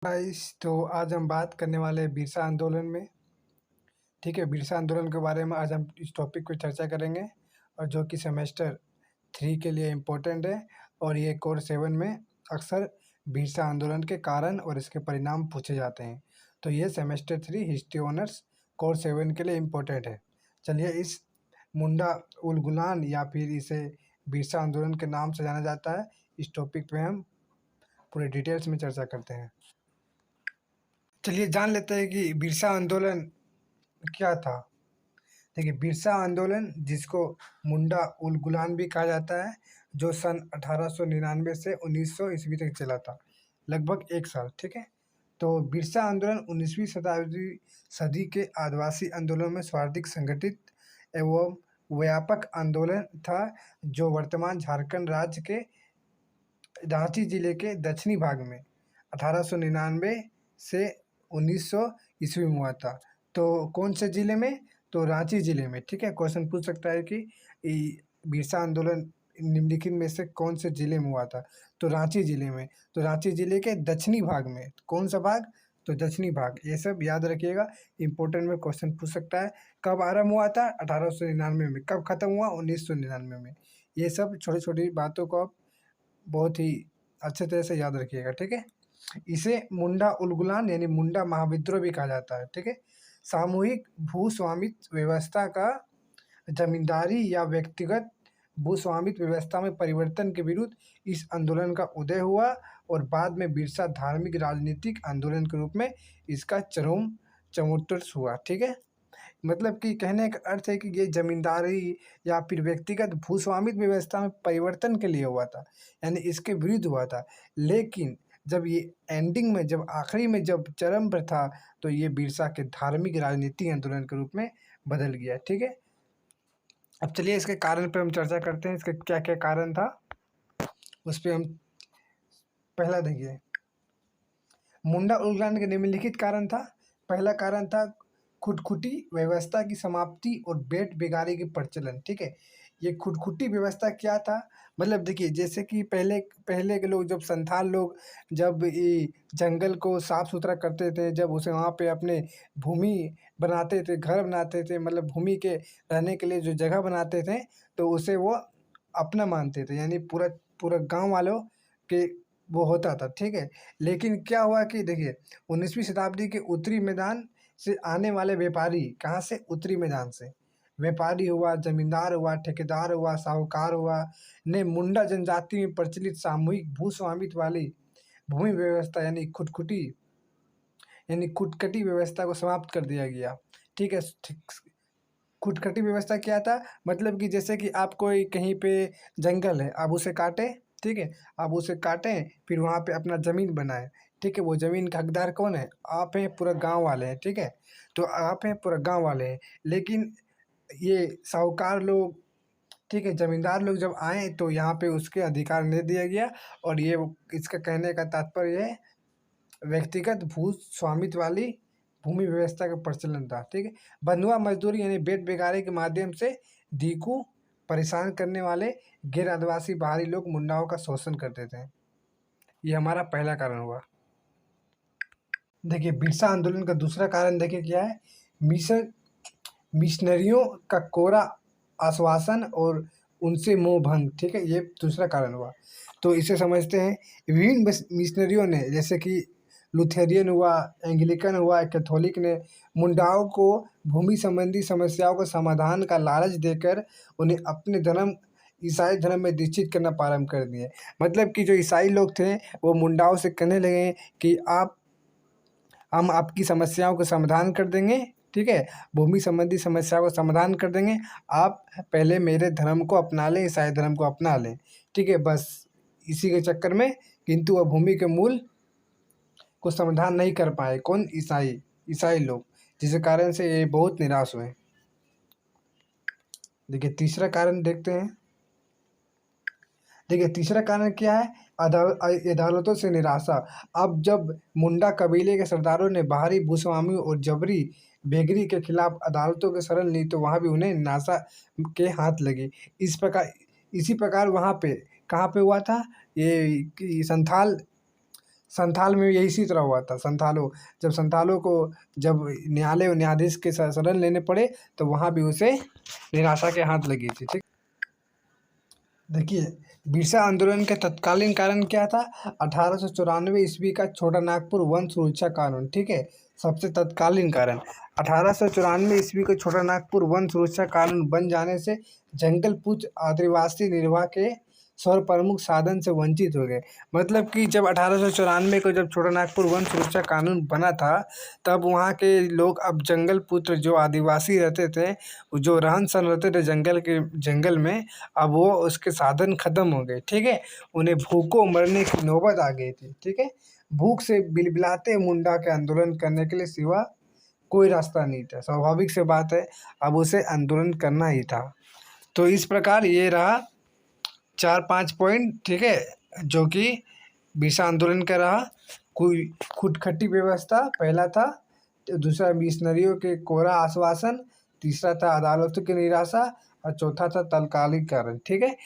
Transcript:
Guys, तो आज हम बात करने वाले हैं बिरसा आंदोलन में। ठीक है, बिरसा आंदोलन के बारे में आज हम इस टॉपिक पे चर्चा करेंगे और जो कि सेमेस्टर 3 के लिए इम्पोर्टेंट है और ये कोर 7 में अक्सर बिरसा आंदोलन के कारण और इसके परिणाम पूछे जाते हैं। तो ये सेमेस्टर 3 हिस्ट्री ऑनर्स कोर 7 के लिए इम्पोर्टेंट है। चलिए, इस मुंडा उल गुलान या फिर इसे बिरसा आंदोलन के नाम से जाना जाता है, इस टॉपिक पे हम पूरे डिटेल्स में चर्चा करते हैं। चलिए जान लेते हैं कि बिरसा आंदोलन क्या था। देखिए, बिरसा आंदोलन जिसको मुंडा उल गुलान भी कहा जाता है, जो सन 1899 से 1900 ईस्वी तक चला था, लगभग 1 साल। ठीक है, तो बिरसा आंदोलन 19वीं सदी के आदिवासी आंदोलन में सर्वाधिक संगठित एवं व्यापक आंदोलन था, जो वर्तमान झारखंड राज्य के रांची जिले के दक्षिणी भाग में 1899 से 1900 ईस्वी में हुआ था। तो कौन से जिले में? तो रांची जिले में। ठीक है, क्वेश्चन पूछ सकता है कि बिरसा आंदोलन निम्नलिखित में से कौन से जिले में हुआ था? तो रांची जिले में। तो रांची जिले के दक्षिणी भाग में। कौन सा भाग? तो दक्षिणी भाग। ये सब याद रखिएगा, इंपॉर्टेंट में क्वेश्चन पूछ सकता है। कब आरंभ हुआ था? 1899 में। कब खत्म हुआ? 1999 में। ये सब छोटी छोटी बातों को आप बहुत ही अच्छे तरह से याद रखिएगा। ठीक है, इसे मुंडा उलगुलान यानी मुंडा महाविद्रोह भी कहा जाता है। ठीक है, सामूहिक भू स्वामित्व व्यवस्था का जमींदारी या व्यक्तिगत भू स्वामित्व व्यवस्था में परिवर्तन के विरुद्ध इस आंदोलन का उदय हुआ और बाद में बिरसा धार्मिक राजनीतिक आंदोलन के रूप में इसका चरम चमोत्कर्ष हुआ। ठीक है, मतलब कि कहने का अर्थ है कि ये जमींदारी या फिर व्यक्तिगत भूस्वामित्व व्यवस्था में परिवर्तन के लिए हुआ था, यानी इसके विरुद्ध हुआ था। लेकिन जब ये एंडिंग में, जब आखिरी में जब चरम पर था, तो ये बिरसा के धार्मिक राजनीतिक आंदोलन के रूप में बदल गया। ठीक है, अब चलिए इसके कारण पर हम चर्चा करते हैं, इसके क्या क्या कारण था उस पर हम पहला देखिए। मुंडा उलगुलान के निम्नलिखित कारण था। पहला कारण था खुटखुटी व्यवस्था की समाप्ति और बेट बेगारी के प्रचलन। ठीक है, ये खुटखुटी व्यवस्था क्या था? मतलब देखिए, जैसे कि पहले पहले के लोग, जब संथाल लोग जब ये जंगल को साफ सुथरा करते थे, जब उसे वहाँ पे अपने भूमि बनाते थे, घर बनाते थे, मतलब भूमि के रहने के लिए जो जगह बनाते थे, तो उसे वो अपना मानते थे, यानी पूरा पूरा गांव वालों के वो होता था। ठीक है, लेकिन क्या हुआ कि देखिए, 19वीं शताब्दी के उत्तरी मैदान से आने वाले व्यापारी, कहाँ से? उत्तरी मैदान से। व्यापारी हुआ, जमींदार हुआ, ठेकेदार हुआ, साहूकार हुआ, ने मुंडा जनजाति में प्रचलित सामूहिक भू स्वामित्व वाली भूमि व्यवस्था यानी खुटखटी व्यवस्था को समाप्त कर दिया गया। ठीक है, खुटखटी व्यवस्था क्या था? मतलब कि जैसे कि आप कोई कहीं पे जंगल है, आप उसे काटें। ठीक है, आप उसे काटें, फिर वहाँ पे अपना ज़मीन बनाएं। ठीक है, वो ज़मीन का हकदार कौन है? आप हैं, पूरा गांव वाले हैं। ठीक है, तो आप हैं, पूरा गांव वाले हैं। लेकिन ये साहूकार लोग, ठीक है, ज़मींदार लोग जब आए तो यहाँ पे उसके अधिकार नहीं दिया गया, और ये इसका कहने का तात्पर्य है व्यक्तिगत भू स्वामित्व वाली भूमि व्यवस्था का प्रचलन था। ठीक है, बंधुआ मजदूरी यानी बेट बेगारे के माध्यम से दीकू परेशान करने वाले गैर आदिवासी बाहरी लोग मुंडाओं का शोषण करते थे। ये हमारा पहला कारण हुआ। देखिए, बिरसा आंदोलन का दूसरा कारण देखिए क्या है। मिशन मिशनरियों का कोरा आश्वासन और उनसे मोह भंग। ठीक है, ये दूसरा कारण हुआ। तो इसे समझते हैं। विभिन्न मिशनरियों ने, जैसे कि लुथेरियन हुआ, एंग्लिकन हुआ, कैथोलिक ने मुंडाओं को भूमि संबंधी समस्याओं का समाधान का लालच देकर उन्हें अपने धर्म, ईसाई धर्म में दीक्षित करना प्रारंभ कर दिए। मतलब कि जो ईसाई लोग थे, वो मुंडाओं से कहने लगे कि हम आपकी समस्याओं का समाधान कर देंगे। ठीक है, भूमि संबंधी समस्याओं का समाधान कर देंगे, आप पहले मेरे धर्म को अपना लें, ईसाई धर्म को अपना लें। ठीक है, बस इसी के चक्कर में, किंतु वह भूमि के मूल को समाधान नहीं कर पाए। कौन? ईसाई लोग, जिस कारण से ये बहुत निराश हुए। देखिए, तीसरा कारण देखते हैं। देखिए, तीसरा कारण क्या है? अदालतों से निराशा। अब जब मुंडा कबीले के सरदारों ने बाहरी भूस्वामी और जबरी बेगरी के खिलाफ अदालतों की शरण ली, तो वहाँ भी उन्हें निराशा के हाथ लगी। इसी प्रकार वहाँ पे, कहाँ पे हुआ था ये कि संथाल में यही इसी तरह हुआ था। संथालों को जब न्यायालय न्यायाधीश के शरण लेने पड़े तो वहाँ भी उसे निराशा के हाथ लगी थी। ठीक, देखिए बिरसा आंदोलन के तत्कालीन कारण क्या था? 1894 ईस्वी का छोटा नागपुर वन सुरक्षा कानून। ठीक है, सबसे तत्कालीन कारण 1894 ईस्वी को छोटा नागपुर वन सुरक्षा कानून बन जाने से जंगल पुत्र आदिवासी निर्वाह के सर्वप्रमुख साधन से वंचित हो गए। मतलब कि जब 1894 को जब छोटा नागपुर वन सुरक्षा कानून बना था, तब वहाँ के लोग अब जंगल पुत्र जो आदिवासी रहते थे, जो रहन सहन रहते थे जंगल में, अब वो उसके साधन खत्म हो गए। ठीक है, उन्हें भूखों मरने की नौबत आ गई थी। ठीक है, भूख से बिलबिलाते मुंडा के आंदोलन करने के लिए सिवा कोई रास्ता नहीं था। स्वाभाविक से बात है, अब उसे आंदोलन करना ही था। तो इस प्रकार ये रहा 4-5 पॉइंट। ठीक है, जो कि बिरसा आंदोलन का रहा। कोई खुदखट्टी व्यवस्था पहला था, दूसरा मिशनरियों के कोरा आश्वासन, तीसरा था अदालतों की निराशा और चौथा था तत्कालिक कारण। ठीक है।